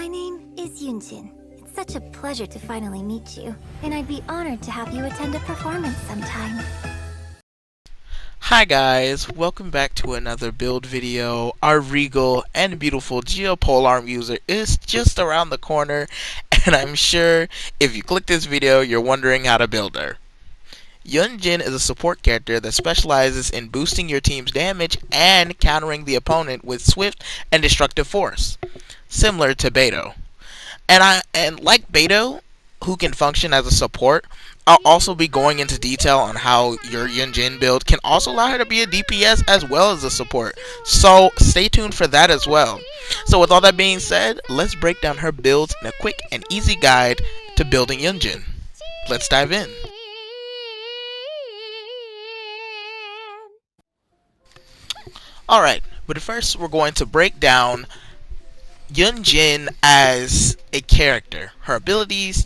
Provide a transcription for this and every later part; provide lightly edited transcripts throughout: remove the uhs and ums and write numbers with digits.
My name is Yunjin. It's such a pleasure to finally meet you, and I'd be honored to have you attend a performance sometime. Hi guys, welcome back to another build video. Our regal and beautiful geopolar user is just around the corner, and I'm sure if you click this video you're wondering how to build her. Yunjin is a support character that specializes in boosting your team's damage and countering the opponent with swift and destructive force, similar to Beidou. And like Beidou, who can function as a support, I'll also be going into detail on how your Yunjin build can also allow her to be a DPS as well as a support. So stay tuned for that as well. So with all that being said, let's break down her builds in a quick and easy guide to building Yunjin. Let's dive in. Alright, but first we're going to break down Yunjin as a character, her abilities,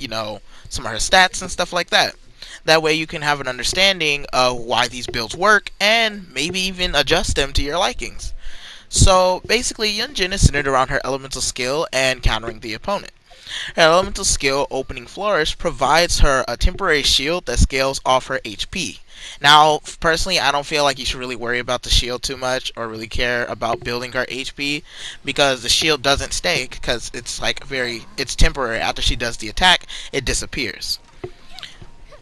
some of her stats and stuff like that. That way you can have an understanding of why these builds work and maybe even adjust them to your likings. So basically Yunjin is centered around her elemental skill and countering the opponent. Her elemental skill, Opening Flourish, provides her a temporary shield that scales off her HP. Now, personally, I don't feel like you should really worry about the shield too much or really care about building her HP, because the shield doesn't stay, because it's temporary. After she does the attack, it disappears.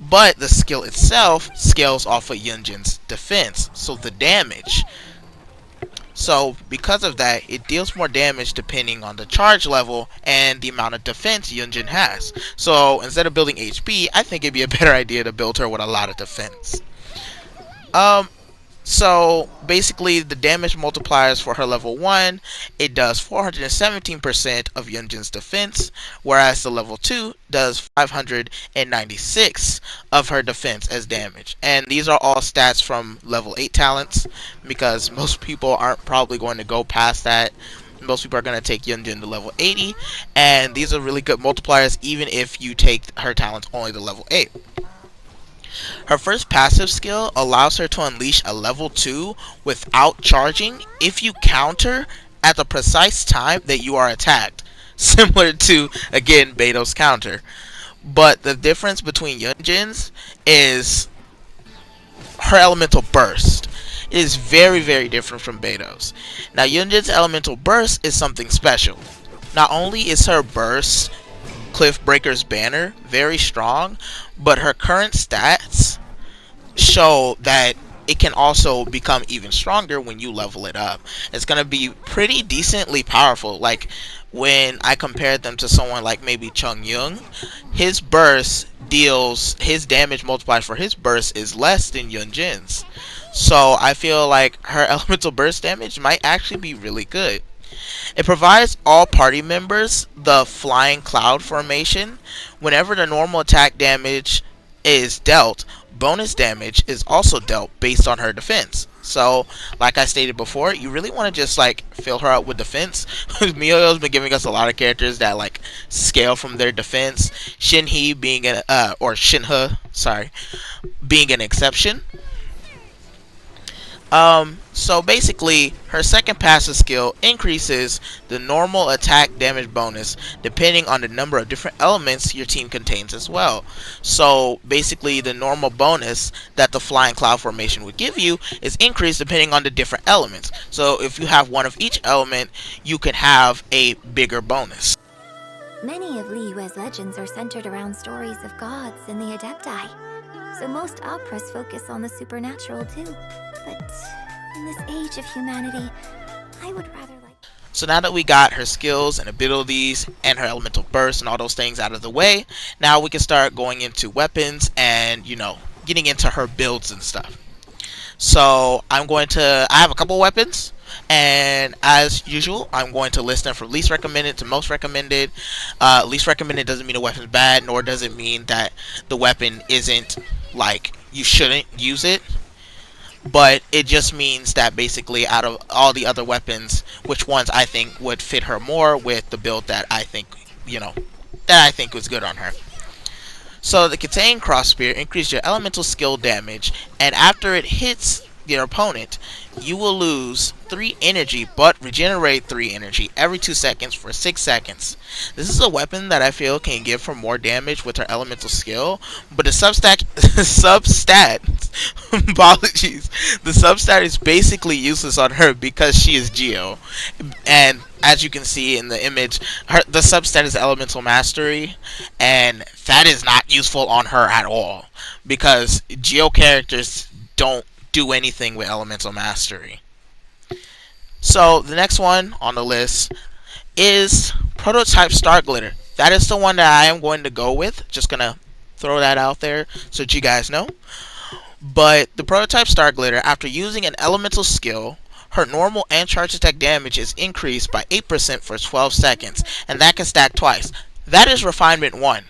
But the skill itself scales off of Yunjin's defense, so the damage. So because of that, it deals more damage depending on the charge level and the amount of defense Yunjin has. So instead of building HP, I think it'd be a better idea to build her with a lot of defense. So basically the damage multipliers for her level 1, it does 417% of Yunjin's defense, whereas the level 2 does 596 of her defense as damage. And these are all stats from level 8 talents, because most people aren't probably going to go past that. Most people are going to take Yunjin to level 80, and these are really good multipliers even if you take her talents only to level 8. Her first passive skill allows her to unleash a level 2 without charging if you counter at the precise time that you are attacked. Similar to, again, Beidou's counter. But the difference between Yunjin's is her elemental burst. It is very, very different from Beidou's. Now, Yunjin's elemental burst is something special. Not only is her burst, Cliffbreaker's banner, very strong, but her current stats show that it can also become even stronger when you level it up. It's going to be pretty decently powerful. Like when I compared them to someone like maybe Chung Yung, his burst deals, his damage multiplied for his burst is less than Yunjin's. So I feel like her elemental burst damage might actually be really good. It provides all party members the flying cloud formation. Whenever the normal attack damage is dealt, bonus damage is also dealt based on her defense. So, like I stated before, you really want to just fill her out with defense. Miyoyo's been giving us a lot of characters that scale from their defense. Shinhe being Shinhe, being an exception. So basically, her second passive skill increases the normal attack damage bonus depending on the number of different elements your team contains as well. So basically, the normal bonus that the flying cloud formation would give you is increased depending on the different elements. So if you have one of each element, you can have a bigger bonus. Many of LiQWYD's legends are centered around stories of gods and the Adepti, so most operas focus on the supernatural too. But in this age of humanity, I would rather like... So now that we got her skills and abilities and her elemental burst and all those things out of the way, now we can start going into weapons and, getting into her builds and stuff. So I have a couple weapons, and as usual, I'm going to list them from least recommended to most recommended. Least recommended doesn't mean a weapon's bad, nor does it mean that the weapon isn't, you shouldn't use it. But it just means that basically out of all the other weapons, which ones I think would fit her more with the build that I think, was good on her. So the Contain Cross Spear increases your elemental skill damage, and after it hits your opponent, you will lose 3 energy but regenerate 3 energy every 2 seconds for 6 seconds. This is a weapon that I feel can give her more damage with her elemental skill, but the substat apologies, the substat is basically useless on her because she is Geo. And as you can see in the image, the substat is elemental mastery, and that is not useful on her at all because Geo characters don't do anything with elemental mastery. So the next one on the list is Prototype Star Glitter. That is the one that I am going to go with. Just gonna throw that out there so that you guys know. But the Prototype Star Glitter, after using an elemental skill, her normal and charge attack damage is increased by 8% for 12 seconds, and that can stack twice. That is Refinement 1.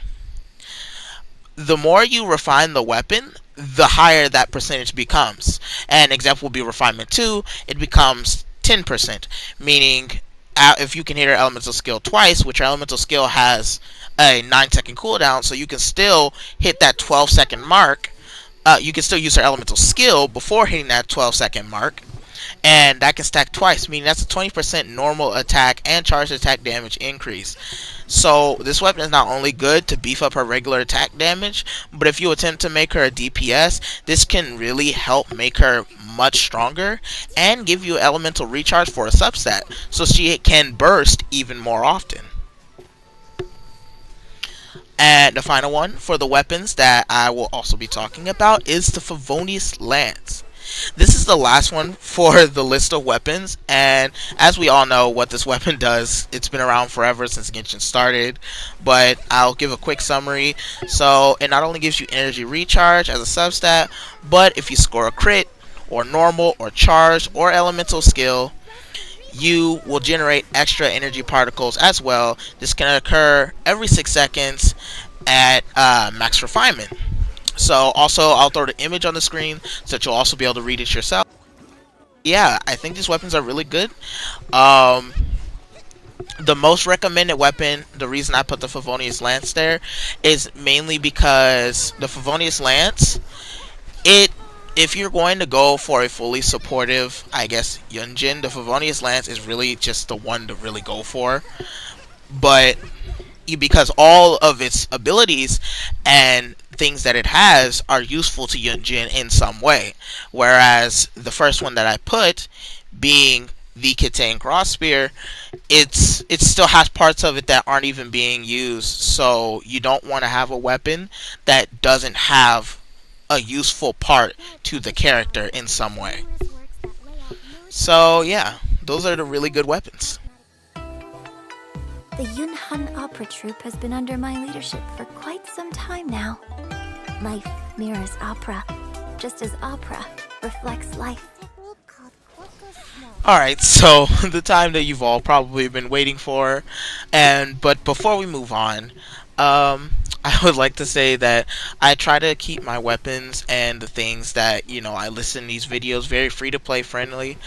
The more you refine the weapon, the higher that percentage becomes. An example would be Refinement 2, it becomes 10%, meaning if you can hit her elemental skill twice, which her elemental skill has a 9-second cooldown, so you can still hit that 12-second mark. You can still use her elemental skill before hitting that 12-second mark, and that can stack twice, meaning that's a 20% normal attack and charge attack damage increase. So this weapon is not only good to beef up her regular attack damage, but if you attempt to make her a DPS, this can really help make her much stronger and give you elemental recharge for a substat, so she can burst even more often. And the final one for the weapons that I will also be talking about is the Fuvonius Lance. This is the last one for the list of weapons, and as we all know what this weapon does, it's been around forever since Genshin started, but I'll give a quick summary. So it not only gives you energy recharge as a substat, but if you score a crit, or normal, or charged, or elemental skill, you will generate extra energy particles as well. This can occur every 6 seconds at max refinement. So also, I'll throw the image on the screen so that you'll also be able to read it yourself. Yeah, I think these weapons are really good. The most recommended weapon, the reason I put the Fuvonius Lance there, is mainly because the Fuvonius Lance, if you're going to go for a fully supportive, I guess, Yunjin, the Fuvonius Lance is really just the one to really go for. But because all of its abilities and things that it has are useful to Yunjin in some way. Whereas the first one that I put, being the Kitane Cross Spear, it still has parts of it that aren't even being used. So you don't want to have a weapon that doesn't have a useful part to the character in some way. So yeah, those are the really good weapons. The Yunhan Opera Troupe has been under my leadership for quite some time now. Life mirrors opera, just as opera reflects life. Alright, so the time that you've all probably been waiting for, but before we move on, I would like to say that I try to keep my weapons and the things that, I list in these videos very free-to-play friendly,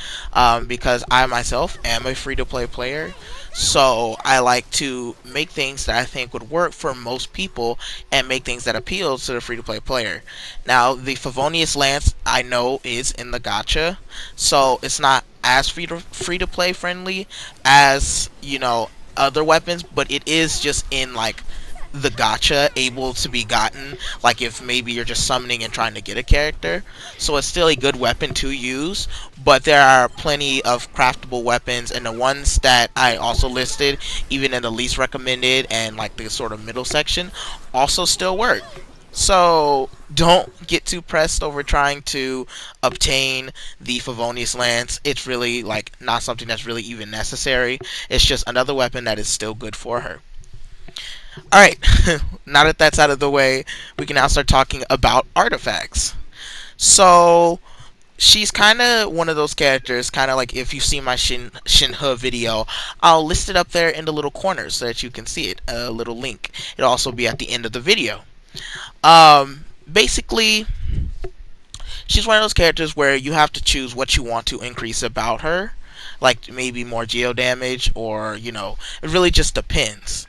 because I myself am a free-to-play player. So I like to make things that I think would work for most people and make things that appeal to the free-to-play player. Now, the Fuvonius Lance I know is in the gacha, so it's not as free-to-play friendly as, other weapons, but it is just in, like, the gacha able to be gotten, like if maybe you're just summoning and trying to get a character. So it's still a good weapon to use, but there are plenty of craftable weapons, and the ones that I also listed, even in the least recommended and like the sort of middle section, also still work. So don't get too pressed over trying to obtain the Fuvonius Lance. It's really like not something that's really even necessary. It's just another weapon that is still good for her. Alright, now that that's out of the way, we can now start talking about artifacts. So, she's kind of one of those characters, kind of like if you see my Shinhe video, I'll list it up there in the little corner so that you can see it, a little link. It'll also be at the end of the video. Basically, she's one of those characters where you have to choose what you want to increase about her. like maybe more geo damage, or you know, it really just depends.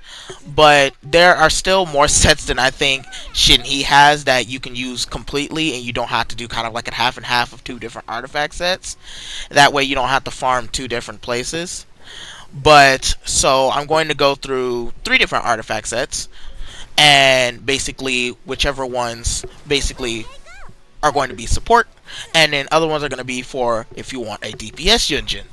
But there are still more sets than I think Shinhee has that you can use completely, and you don't have to do kind of like a half and half of two different artifact sets. That way you don't have to farm two different places. But so I'm going to go through three different artifact sets, and basically whichever ones basically are going to be support, and then other ones are going to be for if you want a DPS Yunjin.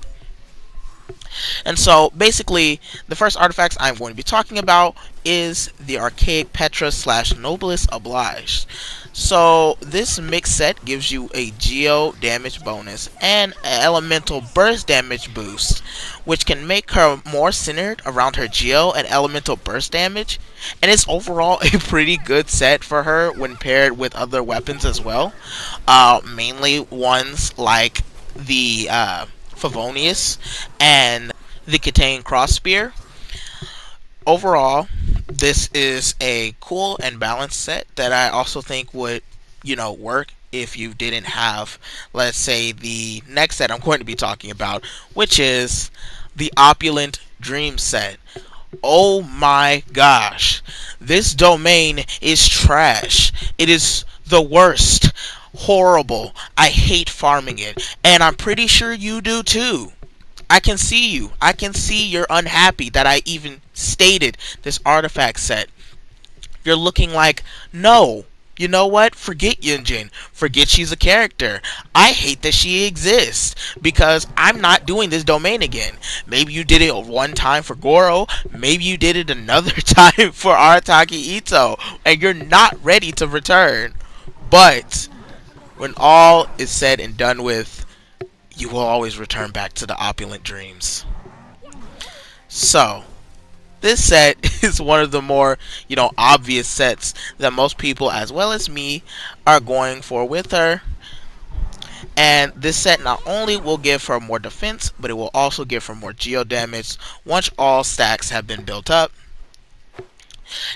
And so basically the first artifacts I'm going to be talking about is the Archaic Petra / Noblest Obliged. So this mixed set gives you a geo damage bonus and an elemental burst damage boost, which can make her more centered around her geo and elemental burst damage, and it's overall a pretty good set for her when paired with other weapons as well, mainly ones like the Fuvonius and the Kitane Cross Spear. Overall, this is a cool and balanced set that I also think would, you know, work if you didn't have, let's say, the next set I'm going to be talking about, which is the Opulent Dream set. Oh my gosh, this domain is trash. It is the worst. Horrible. I hate farming it, and I'm pretty sure you do too. I can see you. I can see you're unhappy that I even stated this artifact set. You're looking like, no, you know what? Forget Yunjin. Forget she's a character. I hate that she exists because I'm not doing this domain again. Maybe you did it one time for Goro. Maybe you did it another time for Arataki Ito, and you're not ready to return. But when all is said and done with, you will always return back to the Opulent Dreams. So, this set is one of the more, you know, obvious sets that most people, as well as me, are going for with her. And this set not only will give her more defense, but it will also give her more geo damage once all stacks have been built up.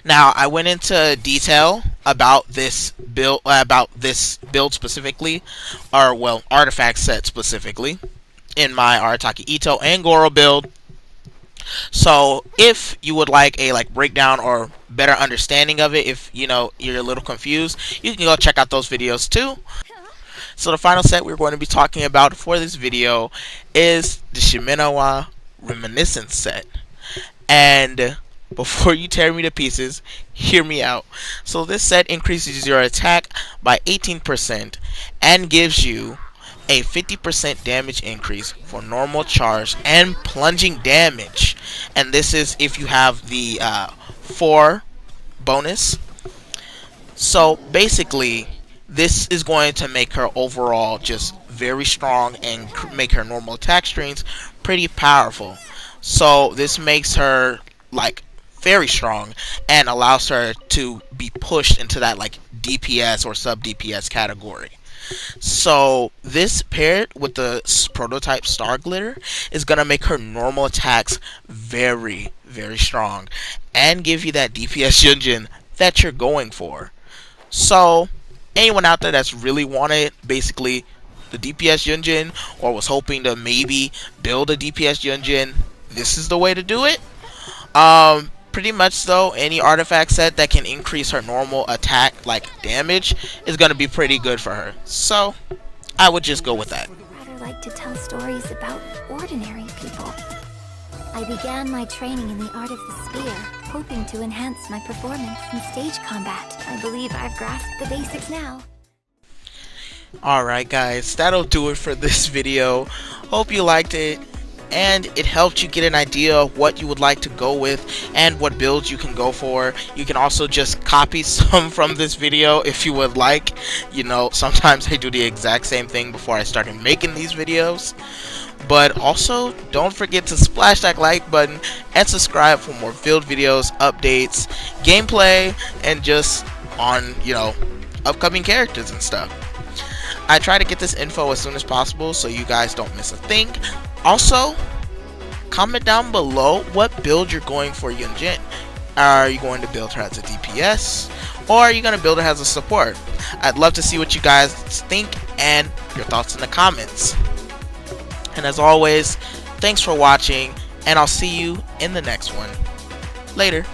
Now, I went into detail about this build specifically, or well, artifact set specifically, in my Arataki Ito and Goro build. So, if you would like a breakdown or better understanding of it, if you know you're a little confused, you can go check out those videos too. So, the final set we're going to be talking about for this video is the Shiminoa Reminiscent Set, and before you tear me to pieces, hear me out. So this set increases your attack by 18% and gives you a 50% damage increase for normal charge and plunging damage. And this is if you have the 4 bonus. So basically, this is going to make her overall just very strong and make her normal attack strings pretty powerful. So this makes her very strong and allows her to be pushed into that DPS or sub DPS category. So this paired with the prototype Star Glitter is gonna make her normal attacks very, very strong and give you that DPS Yunjin that you're going for. So anyone out there that's really wanted basically the DPS Yunjin, or was hoping to maybe build a DPS Yunjin, this is the way to do it. Pretty much though, any artifact set that can increase her normal attack damage is going to be pretty good for her. So I would just go with that. I'd rather like to tell stories about ordinary people. I began my training in the art of the spear, hoping to enhance my performance in stage combat. I believe I've grasped the basics now. Alright guys, that'll do it for this video. Hope you liked it and it helped you get an idea of what you would like to go with and what builds you can go for. You can also just copy some from this video if you would like. You know, sometimes I do the exact same thing before I started making these videos. But also, don't forget to splash that like button and subscribe for more build videos, updates, gameplay, and just on, you know, upcoming characters and stuff. I try to get this info as soon as possible so you guys don't miss a thing. Also, comment down below what build you're going for Yunjin. Are you going to build her as a DPS, or are you going to build her as a support? I'd love to see what you guys think and your thoughts in the comments. And as always, Thanks for watching, and I'll see you in the next one. Later.